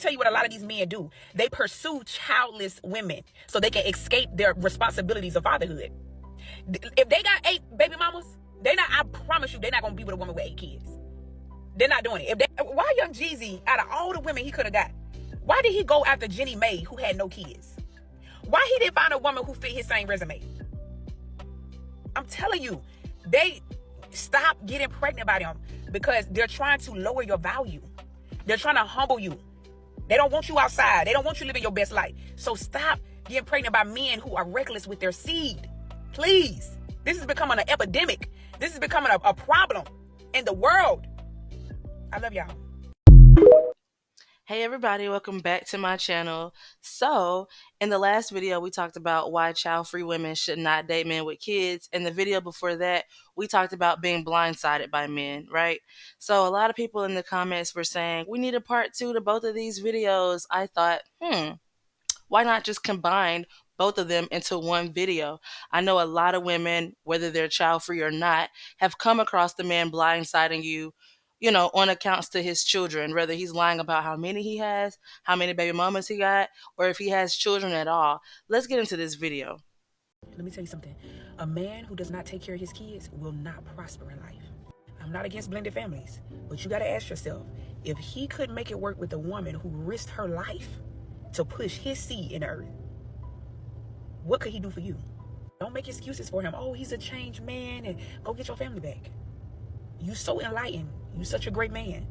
tell you what a lot of these men do. They pursue childless women so they can escape their responsibilities of fatherhood. If they got 8 baby mamas, I promise you, they're not going to be with a woman with 8 kids. They're not doing it. Why young Jeezy, out of all the women he could have got, why did he go after Jenny Mae, who had no kids? Why he didn't find a woman who fit his same resume? I'm telling you, they stop getting pregnant by them because they're trying to lower your value. They're trying to humble you. They don't want you outside. They don't want you living your best life. So stop getting pregnant by men who are reckless with their seed. Please. This is becoming an epidemic. This is becoming a problem in the world. I love y'all. Hey everybody, welcome back to my channel. So, in the last video, we talked about why child-free women should not date men with kids. In the video before that, we talked about being blindsided by men, right? So, a lot of people in the comments were saying, we need a part 2 to both of these videos. I thought, why not just combine both of them into one video? I know a lot of women, whether they're child-free or not, have come across the man blindsiding you, on accounts to his children, whether he's lying about how many he has, how many baby mamas he got, or if he has children at all. Let's get into this video. Let me tell you something. A man who does not take care of his kids will not prosper in life. I'm not against blended families, but you got to ask yourself, if he couldn't make it work with a woman who risked her life to push his seed in the earth, what could he do for you? Don't make excuses for him. Oh, he's a changed man, and go get your family back. You so enlightened. You such a great man.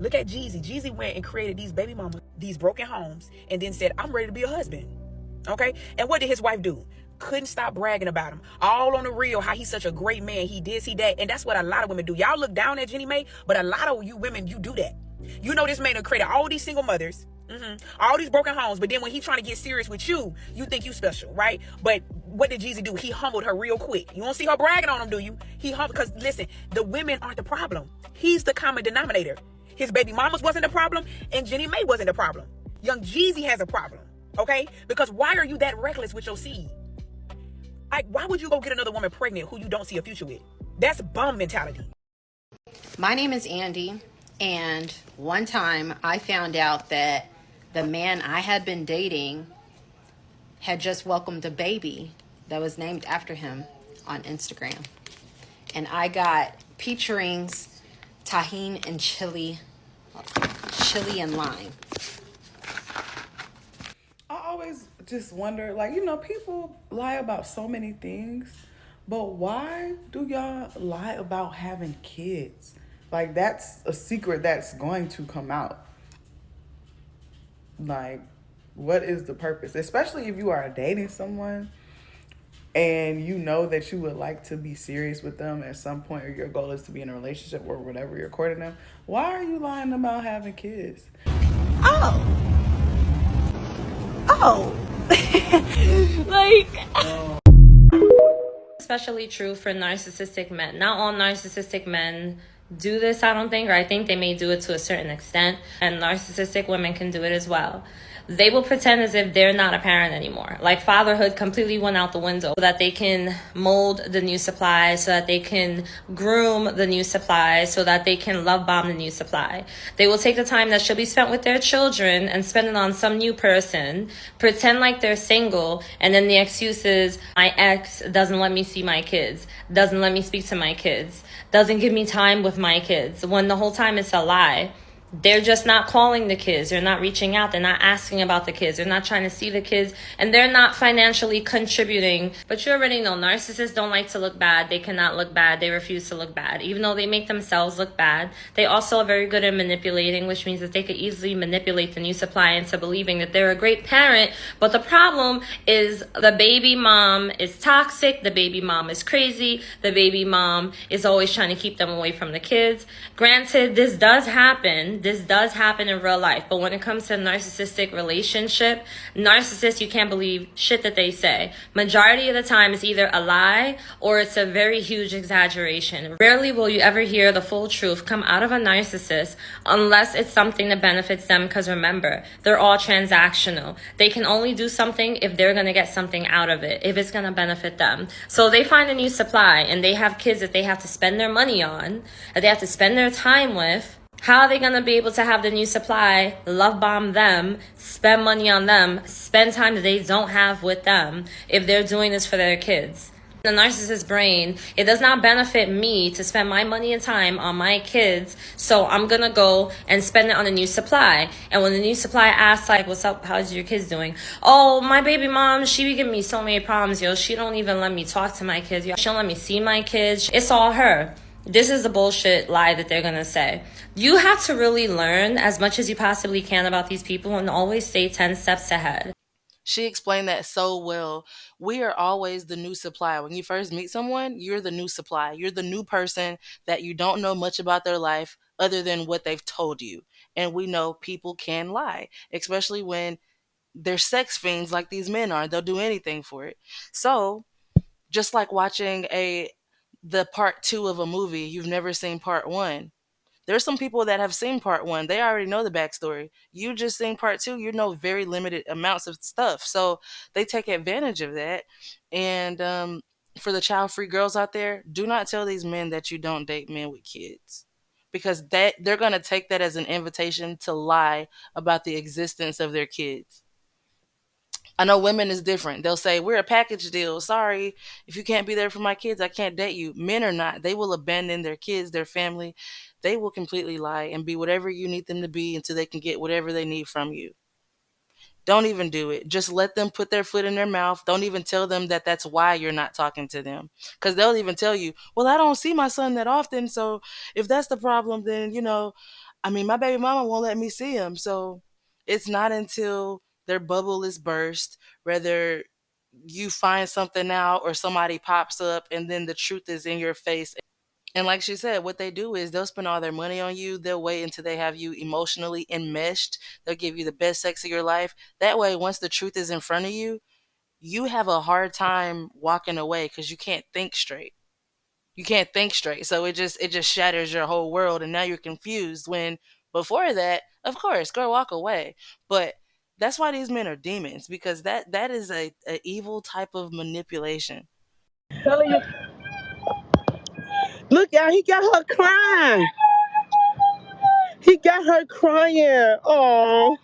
Look at Jeezy. Jeezy went and created these baby mamas, these broken homes, and then said, I'm ready to be a husband. Okay? And what did his wife do? Couldn't stop bragging about him. All on the real, how he's such a great man. He did, he that. And that's what a lot of women do. Y'all look down at Jenny Mae, but a lot of you women, you do that. You know this man created all these single mothers, all these broken homes, but then when he's trying to get serious with you, you think you special, right? But what did Jeezy do? He humbled her real quick. You don't see her bragging on him, do you? He humbled, because listen, the women aren't the problem. He's the common denominator. His baby mamas wasn't the problem, and Jenny Mae wasn't the problem. Young Jeezy has a problem, okay? Because why are you that reckless with your seed? Like, why would you go get another woman pregnant who you don't see a future with? That's bum mentality. My name is Andy, and one time I found out that the man I had been dating had just welcomed a baby that was named after him on Instagram. And I got peach rings, tahini, and chili and lime. I always just wonder, like, people lie about so many things, but why do y'all lie about having kids? Like, that's a secret that's going to come out. Like, what is the purpose? Especially if you are dating someone and you know that you would like to be serious with them at some point, or your goal is to be in a relationship or whatever, you're courting them. Why are you lying about having kids? Especially true for narcissistic men. Not all narcissistic men do this, I don't think, or I think they may do it to a certain extent, and narcissistic women can do it as well. They will pretend as if they're not a parent anymore. Like, fatherhood completely went out the window so that they can mold the new supply, so that they can groom the new supply, so that they can love bomb the new supply. They will take the time that should be spent with their children and spend it on some new person, pretend like they're single, and then the excuse is, my ex doesn't let me see my kids, doesn't let me speak to my kids, doesn't give me time with my kids, when the whole time it's a lie. They're just not calling the kids. They're not reaching out. They're not asking about the kids. They're not trying to see the kids. And they're not financially contributing. But you already know narcissists don't like to look bad. They cannot look bad. They refuse to look bad. Even though they make themselves look bad, they also are very good at manipulating, which means that they could easily manipulate the new supply into believing that they're a great parent. But the problem is the baby mom is toxic. The baby mom is crazy. The baby mom is always trying to keep them away from the kids. Granted, this does happen. This does happen in real life, but when it comes to a narcissistic relationship, narcissists, you can't believe shit that they say. Majority of the time, it's either a lie or it's a very huge exaggeration. Rarely will you ever hear the full truth come out of a narcissist unless it's something that benefits them, because remember, they're all transactional. They can only do something if they're going to get something out of it, if it's going to benefit them. So they find a new supply and they have kids that they have to spend their money on, that they have to spend their time with. How are they going to be able to have the new supply, love bomb them, spend money on them, spend time that they don't have with them if they're doing this for their kids? The narcissist brain, it does not benefit me to spend my money and time on my kids, so I'm gonna go and spend it on a new supply. And when the new supply asks, like, what's up, how's your kids doing? Oh, my baby mom, she be giving me so many problems, yo. She don't even let me talk to my kids, yo. She don't let me see my kids. It's all her. This is the bullshit lie that they're gonna say. You have to really learn as much as you possibly can about these people and always stay 10 steps ahead. She explained that so well. We are always the new supply. When you first meet someone, you're the new supply. You're the new person that you don't know much about their life other than what they've told you. And we know people can lie, especially when they're sex fiends like these men are. They'll do anything for it. So, just like watching the part 2 of a movie, you've never seen part 1. There's some people that have seen part 1. They already know the backstory. You just seen part 2. You know very limited amounts of stuff. So they take advantage of that. And for the child-free girls out there, do not tell these men that you don't date men with kids, because they're going to take that as an invitation to lie about the existence of their kids. I know women is different. They'll say, we're a package deal. Sorry, if you can't be there for my kids, I can't date you. Men are not. They will abandon their kids, their family. They will completely lie and be whatever you need them to be until they can get whatever they need from you. Don't even do it. Just let them put their foot in their mouth. Don't even tell them that that's why you're not talking to them. Because they'll even tell you, well, I don't see my son that often. So if that's the problem, then, my baby mama won't let me see him. So it's not until their bubble is burst, whether you find something out or somebody pops up and then the truth is in your face. And like she said, what they do is they'll spend all their money on you. They'll wait until they have you emotionally enmeshed. They'll give you the best sex of your life. That way, once the truth is in front of you, you have a hard time walking away because you can't think straight. You can't think straight. So it just shatters your whole world, and now you're confused. When before that, of course, go walk away. But that's why these men are demons, because that is a evil type of manipulation. Telling you, look, y'all, he got her crying. He got her crying. Oh,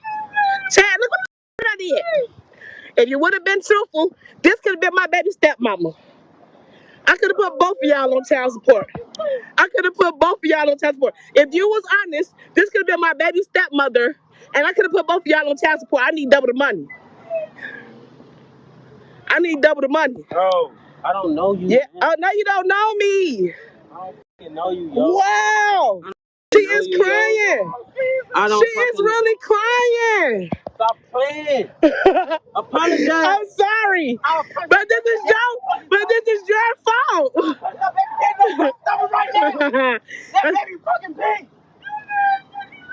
Chad, look what I did. If you would have been truthful, this could have been my baby stepmama. I could have put both of y'all on child support. I could have put both of y'all on child support. If you was honest, this could have been my baby stepmother, and I could have put both of y'all on child support. I need double the money. I need double the money. Bro, I don't know you. Yeah. Oh, no, you don't know me. I don't know you, yo. Wow. She is crying. She is really crying. Stop playing. Apologize. I'm sorry. But this is your fault. Stop it right now. That baby fucking pink.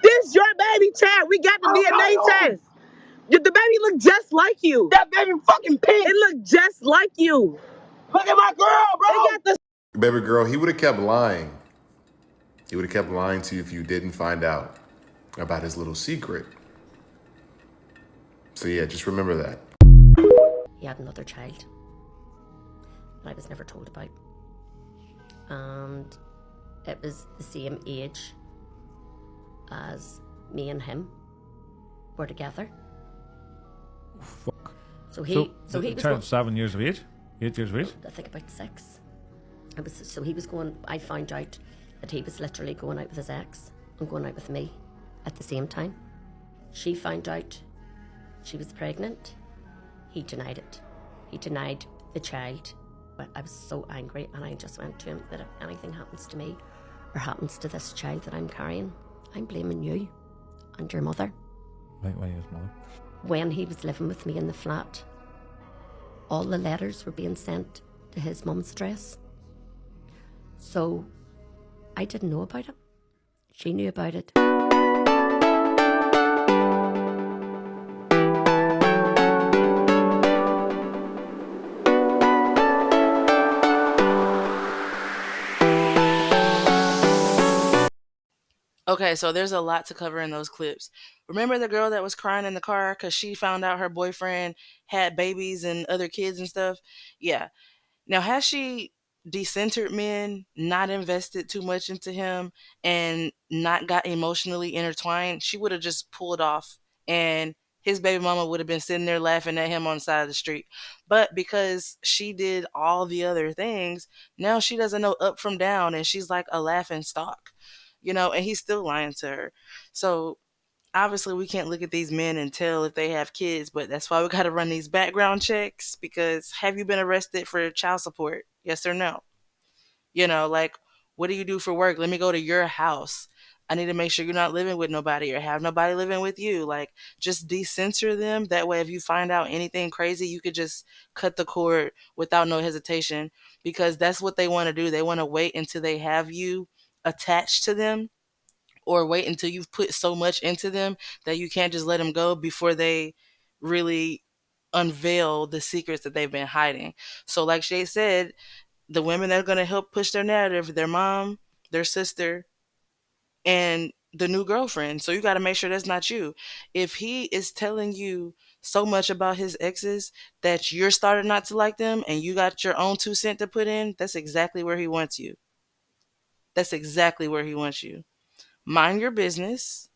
This your baby, Chad. We got the DNA test. The baby look just like you. That baby fucking pink. It look just like you. Look at my girl, bro. They got the Baby girl, he would have kept lying. He would have kept lying to you if you didn't find out about his little secret. So yeah, just remember that. He had another child that I was never told about. And it was the same age as me and him were together. Oh, fuck. So he the was child 7 years of age? 8 years of age? I think about 6. He was going, I found out that he was literally going out with his ex and going out with me at the same time. She found out she was pregnant. He denied it. He denied the child. But I was so angry, and I just went to him that if anything happens to me or happens to this child that I'm carrying, I'm blaming you and your mother. Right, why his mother? When he was living with me in the flat, all the letters were being sent to his mum's address. So I didn't know about it. She knew about it. Okay, so there's a lot to cover in those clips. Remember the girl that was crying in the car because she found out her boyfriend had babies and other kids and stuff? Yeah. Now, has she decentered men, not invested too much into him, and not got emotionally intertwined, she would have just pulled off, and his baby mama would have been sitting there laughing at him on the side of the street. But because she did all the other things, now she doesn't know up from down, and she's like a laughing stock, and he's still lying to her. So obviously we can't look at these men and tell if they have kids, but that's why we got to run these background checks, because have you been arrested for child support? Yes or no? Like, what do you do for work? Let me go to your house. I need to make sure you're not living with nobody or have nobody living with you. Like, just decensor them. That way, if you find out anything crazy, you could just cut the cord without no hesitation, because that's what they want to do. They want to wait until they have you attached to them, or wait until you've put so much into them that you can't just let them go before they really unveil the secrets that they've been hiding. So, like Shay said, the women that are going to help push their narrative, their mom, their sister, and the new girlfriend. So you got to make sure that's not you. If he is telling you so much about his exes that you're starting not to like them and you got your own 2 cents to put in, that's exactly where he wants you. That's exactly where he wants you. Mind your business.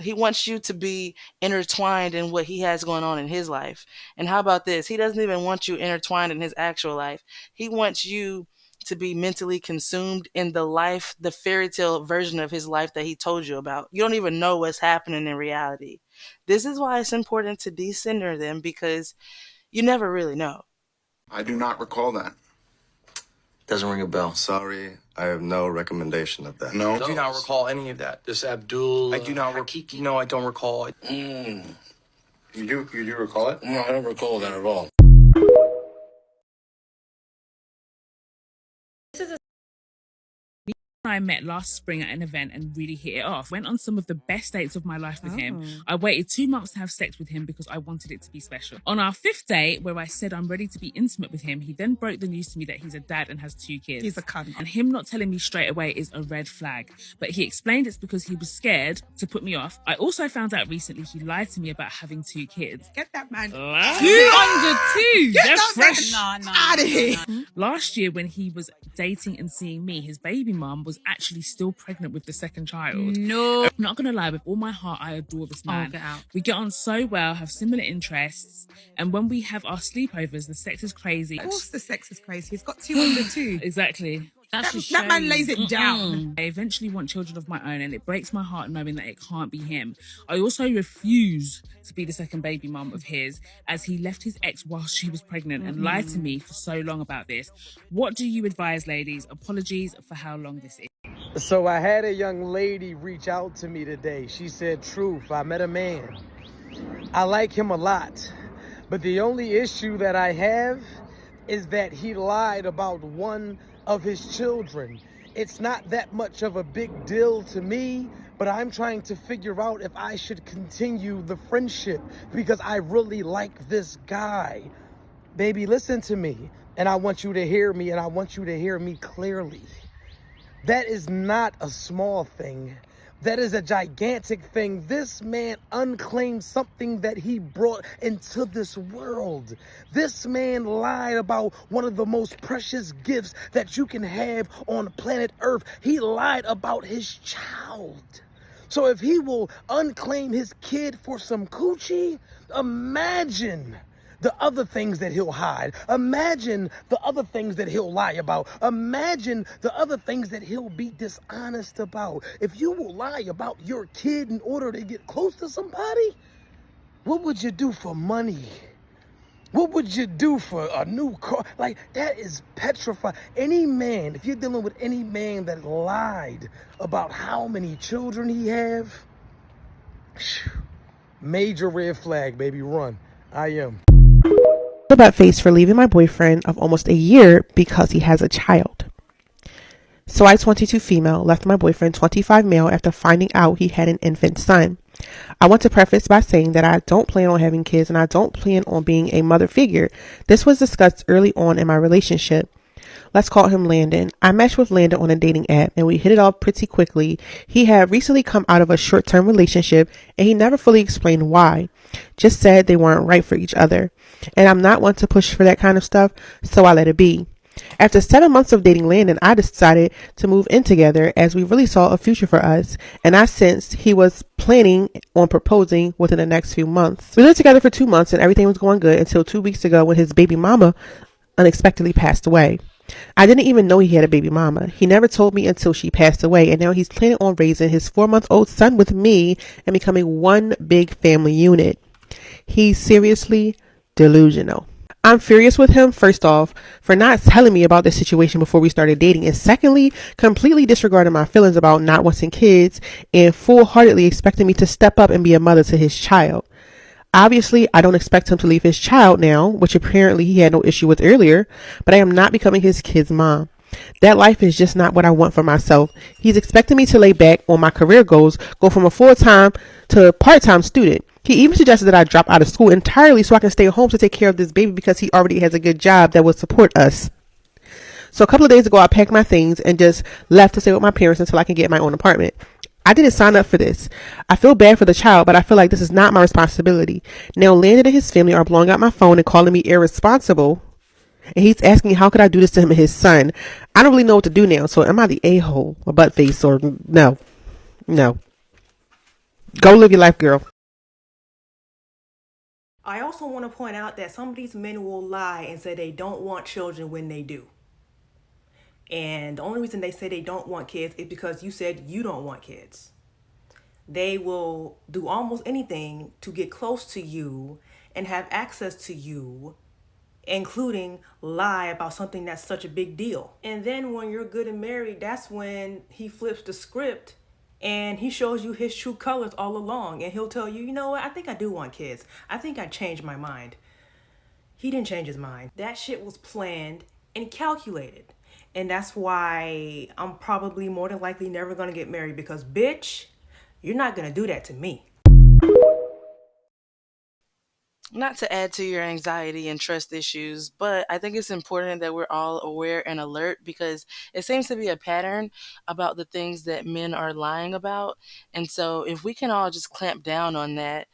He wants you to be intertwined in what he has going on in his life. And how about this? He doesn't even want you intertwined in his actual life. He wants you to be mentally consumed in the fairy tale version of his life that he told you about. You don't even know what's happening in reality. This is why it's important to decenter them, because you never really know. I do not recall that. Doesn't ring a bell. Sorry, I have no recommendation of that. I do not recall any of that. This Abdul. I do not recall. No, I don't recall it. You do recall it? No, I don't recall that at all. I met last spring at an event and really hit it off. Went on some of the best dates of my life with him. I waited 2 months to have sex with him because I wanted it to be special. On our 5th date, where I said I'm ready to be intimate with him, he then broke the news to me that he's a dad and has 2 kids. He's a cunt. And him not telling me straight away is a red flag. But he explained it's because he was scared to put me off. I also found out recently he lied to me about having 2 kids. Get that man. 202! Get They're that fresh. out of here. Last year, when he was dating and seeing me, his baby mum was actually still pregnant with the 2nd child. No. I'm not gonna lie, with all my heart, I adore this man. Get out. We get on so well, have similar interests, and when we have our sleepovers, the sex is crazy. Of course the sex is crazy. He's got 2 under 2. Exactly. That man lays it down. I eventually want children of my own, and it breaks my heart knowing that it can't be him. I also refuse to be the 2nd baby mum of his, as he left his ex while she was pregnant and lied to me for so long about this. What do you advise, ladies? Apologies for how long this is. So I had a young lady reach out to me today. She said, "Truth, I met a man. I like him a lot, but the only issue that I have is that he lied about one of his children. It's not that much of a big deal to me, but I'm trying to figure out if I should continue the friendship because I really like this guy. Baby, listen to me, and I want you to hear me, and I want you to hear me clearly. That is not a small thing. That is a gigantic thing. This man unclaimed something that he brought into this world. This man lied about one of the most precious gifts that you can have on planet Earth. He lied about his child. So if he will unclaim his kid for some coochie, imagine the other things that he'll hide. Imagine the other things that he'll lie about. Imagine the other things that he'll be dishonest about. If you will lie about your kid in order to get close to somebody, what would you do for money? What would you do for a new car? Like, that is petrified. Any man, if you're dealing with any man that lied about how many children he have, major red flag, baby, run. I am. About face for leaving my boyfriend of almost a year because he has a child. So I, 22 female, left my boyfriend 25 male after finding out he had an infant son. I want to preface by saying that I don't plan on having kids and I don't plan on being a mother figure. This was discussed early on in my relationship. Let's call him Landon. I matched with Landon on a dating app and we hit it off pretty quickly. He had recently come out of a short-term relationship and he never fully explained why. Just said they weren't right for each other. And I'm not one to push for that kind of stuff, so I let it be. After 7 months of dating Landon, I decided to move in together as we really saw a future for us, and I sensed he was planning on proposing within the next few months. We lived together for 2 months and everything was going good until 2 weeks ago when his baby mama unexpectedly passed away. I didn't even know he had a baby mama. He never told me until she passed away, and now he's planning on raising his 4-month-old son with me and becoming one big family unit. He's seriously delusional. I'm furious with him, first off, for not telling me about this situation before we started dating, and secondly, completely disregarding my feelings about not wanting kids and full-heartedly expecting me to step up and be a mother to his child. Obviously, I don't expect him to leave his child now, which apparently he had no issue with earlier, but I am not becoming his kid's mom. That life is just not what I want for myself. He's expecting me to lay back on my career goals, go from a full-time to a part-time student. He even suggested that I drop out of school entirely so I can stay home to take care of this baby because he already has a good job that will support us. So a couple of days ago, I packed my things and just left to stay with my parents until I can get my own apartment. I didn't sign up for this. I feel bad for the child, but I feel like this is not my responsibility. Now Landon and his family are blowing up my phone and calling me irresponsible. And he's asking how could I do this to him and his son. I don't really know what to do now. So am I the a-hole or butt face or no? No. Go live your life, girl. I also want to point out that some of these men will lie and say they don't want children when they do. And the only reason they say they don't want kids is because you said you don't want kids. They will do almost anything to get close to you and have access to you, including lie about something that's such a big deal. And then when you're good and married, that's when he flips the script and he shows you his true colors all along. And he'll tell you, you know what, I think I do want kids. I think I changed my mind. He didn't change his mind. That shit was planned and calculated. And that's why I'm probably more than likely never gonna get married because, bitch, you're not gonna do that to me. Not to add to your anxiety and trust issues, but I think it's important that we're all aware and alert because it seems to be a pattern about the things that men are lying about. And so, if we can all just clamp down on that,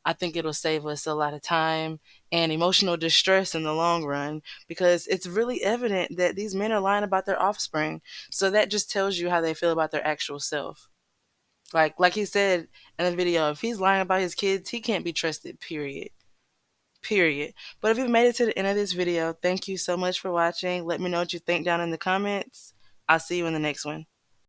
I think it'll save us a lot of time and emotional distress in the long run because it's really evident that these men are lying about their offspring. So, that just tells you how they feel about their actual self. Like he said in the video, if he's lying about his kids, he can't be trusted, period. Period. But if you've made it to the end of this video, thank you so much for watching. Let me know what you think down in the comments. I'll see you in the next one.